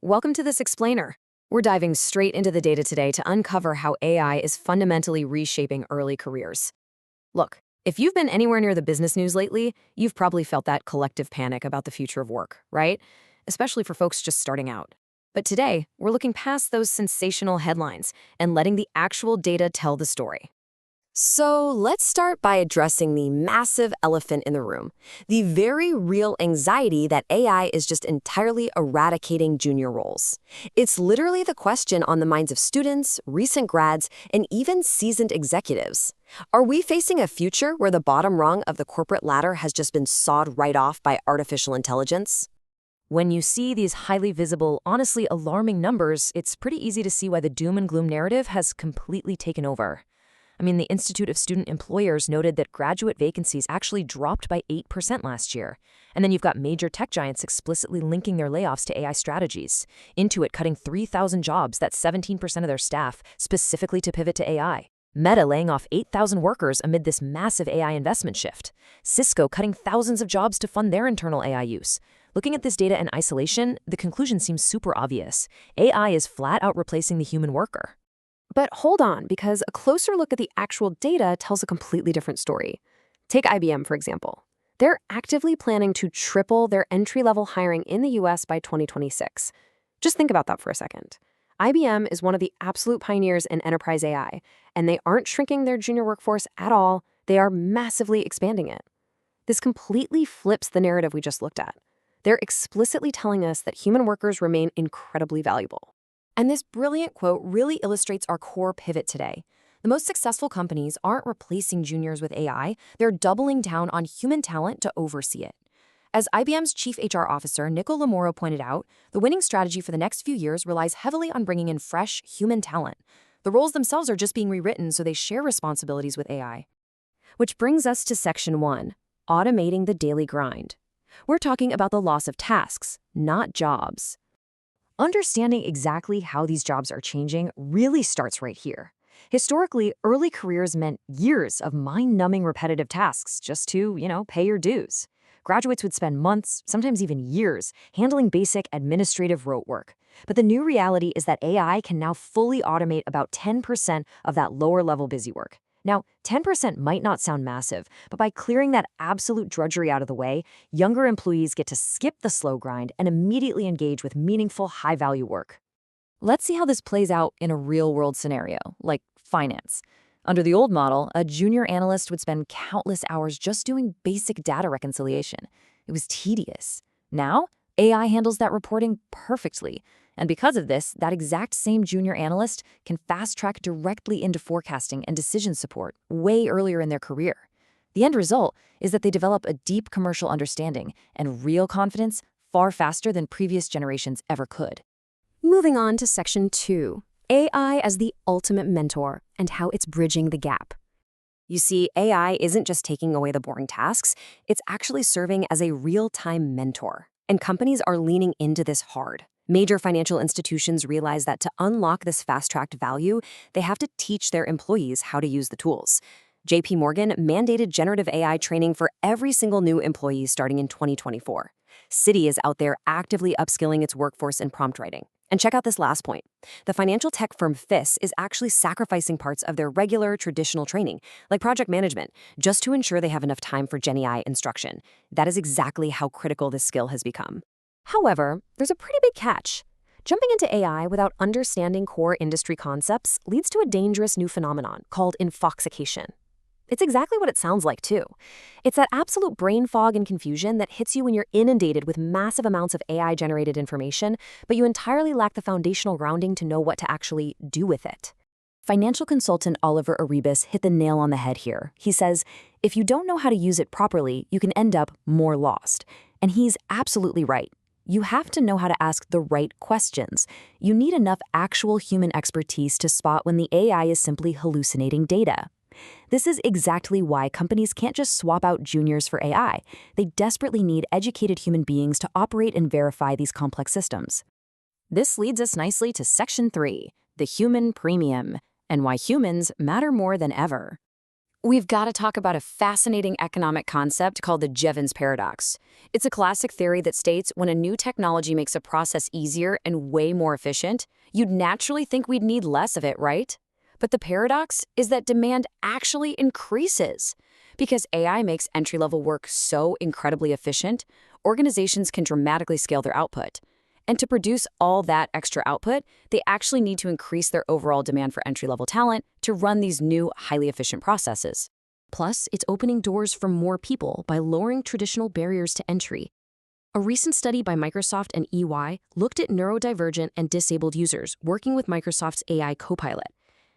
Welcome to this explainer. We're diving straight into the data today to uncover how AI is fundamentally reshaping early careers. Look, if you've been anywhere near the business news lately, you've probably felt that collective panic about the future of work, right? Especially for folks just starting out. But today, we're looking past those sensational headlines and letting the actual data tell the story. So let's start by addressing the massive elephant in the room, the very real anxiety that AI is just entirely eradicating junior roles. It's literally the question on the minds of students, recent grads, and even seasoned executives. Are we facing a future where the bottom rung of the corporate ladder has just been sawed right off by artificial intelligence? When you see these highly visible, honestly alarming numbers, it's pretty easy to see why the doom and gloom narrative has completely taken over. The Institute of Student Employers noted that graduate vacancies actually dropped by 8% last year. And then you've got major tech giants explicitly linking their layoffs to AI strategies. Intuit cutting 3,000 jobs, that's 17% of their staff, specifically to pivot to AI. Meta laying off 8,000 workers amid this massive AI investment shift. Cisco cutting thousands of jobs to fund their internal AI use. Looking at this data in isolation, the conclusion seems super obvious. AI is flat out replacing the human worker. But hold on, because a closer look at the actual data tells a completely different story. Take IBM, for example. They're actively planning to triple their entry-level hiring in the US by 2026. Just think about that for a second. IBM is one of the absolute pioneers in enterprise AI, and they aren't shrinking their junior workforce at all. They are massively expanding it. This completely flips the narrative we just looked at. They're explicitly telling us that human workers remain incredibly valuable. And this brilliant quote really illustrates our core pivot today. The most successful companies aren't replacing juniors with AI, they're doubling down on human talent to oversee it. As IBM's chief HR officer, Nico Lamoro, pointed out, the winning strategy for the next few years relies heavily on bringing in fresh, human talent. The roles themselves are just being rewritten so they share responsibilities with AI. Which brings us to Section 1, automating the daily grind. We're talking about the loss of tasks, not jobs. Understanding exactly how these jobs are changing really starts right here. Historically, early careers meant years of mind-numbing repetitive tasks just to, pay your dues. Graduates would spend months, sometimes even years, handling basic administrative rote work. But the new reality is that AI can now fully automate about 10% of that lower-level busy work. Now, 10% might not sound massive, but by clearing that absolute drudgery out of the way, younger employees get to skip the slow grind and immediately engage with meaningful, high-value work. Let's see how this plays out in a real-world scenario, like finance. Under the old model, a junior analyst would spend countless hours just doing basic data reconciliation. It was tedious. Now, AI handles that reporting perfectly. And because of this, that exact same junior analyst can fast-track directly into forecasting and decision support way earlier in their career. The end result is that they develop a deep commercial understanding and real confidence far faster than previous generations ever could. Moving on to Section 2, AI as the ultimate mentor and how it's bridging the gap. You see, AI isn't just taking away the boring tasks, it's actually serving as a real-time mentor. And companies are leaning into this hard. Major financial institutions realize that to unlock this fast-tracked value, they have to teach their employees how to use the tools. JP Morgan mandated generative AI training for every single new employee starting in 2024. Citi is out there actively upskilling its workforce in prompt writing. And check out this last point. The financial tech firm FIS is actually sacrificing parts of their regular, traditional training, like project management, just to ensure they have enough time for GenAI instruction. That is exactly how critical this skill has become. However, there's a pretty big catch. Jumping into AI without understanding core industry concepts leads to a dangerous new phenomenon called infoxication. It's exactly what it sounds like, too. It's that absolute brain fog and confusion that hits you when you're inundated with massive amounts of AI-generated information, but you entirely lack the foundational grounding to know what to actually do with it. Financial consultant Oliver Arribas hit the nail on the head here. He says, if you don't know how to use it properly, you can end up more lost. And he's absolutely right. You have to know how to ask the right questions. You need enough actual human expertise to spot when the AI is simply hallucinating data. This is exactly why companies can't just swap out juniors for AI. They desperately need educated human beings to operate and verify these complex systems. This leads us nicely to Section 3, the human premium, and why humans matter more than ever. We've got to talk about a fascinating economic concept called the Jevons paradox. It's a classic theory that states when a new technology makes a process easier and way more efficient, you'd naturally think we'd need less of it, right? But the paradox is that demand actually increases. Because AI makes entry-level work so incredibly efficient, organizations can dramatically scale their output. And to produce all that extra output, they actually need to increase their overall demand for entry-level talent to run these new, highly efficient processes. Plus, it's opening doors for more people by lowering traditional barriers to entry. A recent study by Microsoft and EY looked at neurodivergent and disabled users working with Microsoft's AI Copilot.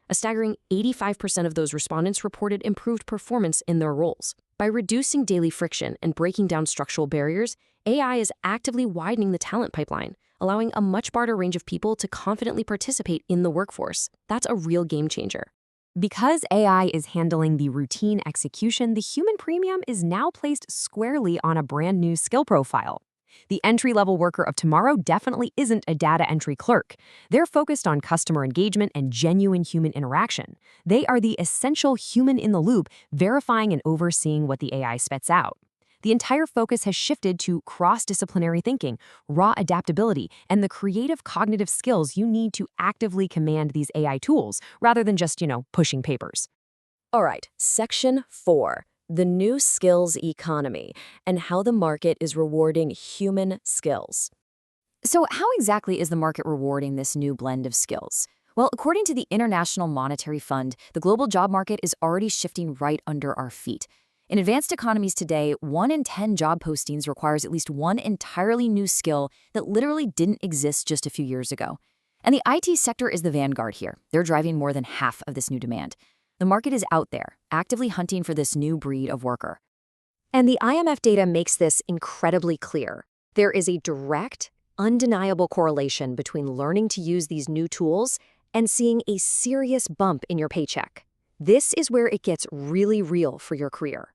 A staggering 85% of those respondents reported improved performance in their roles. By reducing daily friction and breaking down structural barriers, AI is actively widening the talent pipeline, allowing a much broader range of people to confidently participate in the workforce. That's a real game changer. Because AI is handling the routine execution, the human premium is now placed squarely on a brand new skill profile. The entry-level worker of tomorrow definitely isn't a data entry clerk. They're focused on customer engagement and genuine human interaction. They are the essential human in the loop, verifying and overseeing what the AI spits out. The entire focus has shifted to cross-disciplinary thinking, raw adaptability, and the creative cognitive skills you need to actively command these AI tools, rather than just, pushing papers. All right, Section 4. The new skills economy and how the market is rewarding human skills. So how exactly is the market rewarding this new blend of skills? Well, according to the International Monetary Fund, the global job market is already shifting right under our feet. In advanced economies today, 1 in 10 job postings requires at least one entirely new skill that literally didn't exist just a few years ago. And the IT sector is the vanguard here. They're driving more than half of this new demand. The market is out there, actively hunting for this new breed of worker. And the IMF data makes this incredibly clear. There is a direct, undeniable correlation between learning to use these new tools and seeing a serious bump in your paycheck. This is where it gets really real for your career.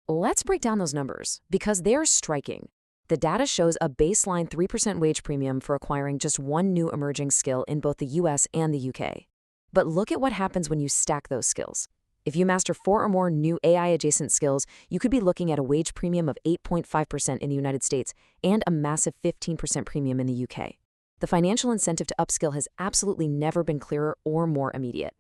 Let's break down those numbers, because they're striking. The data shows a baseline 3% wage premium for acquiring just one new emerging skill in both the US and the UK. But look at what happens when you stack those skills. If you master 4 or more new AI-adjacent skills, you could be looking at a wage premium of 8.5% in the United States and a massive 15% premium in the UK. The financial incentive to upskill has absolutely never been clearer or more immediate.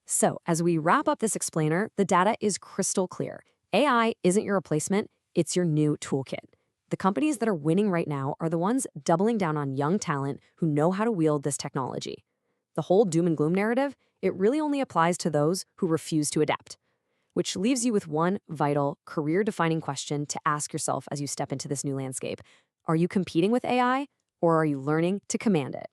So, as we wrap up this explainer, the data is crystal clear. AI isn't your replacement, it's your new toolkit. The companies that are winning right now are the ones doubling down on young talent who know how to wield this technology. The whole doom and gloom narrative, it really only applies to those who refuse to adapt. Which leaves you with one vital, career-defining question to ask yourself as you step into this new landscape. Are you competing with AI, or are you learning to command it?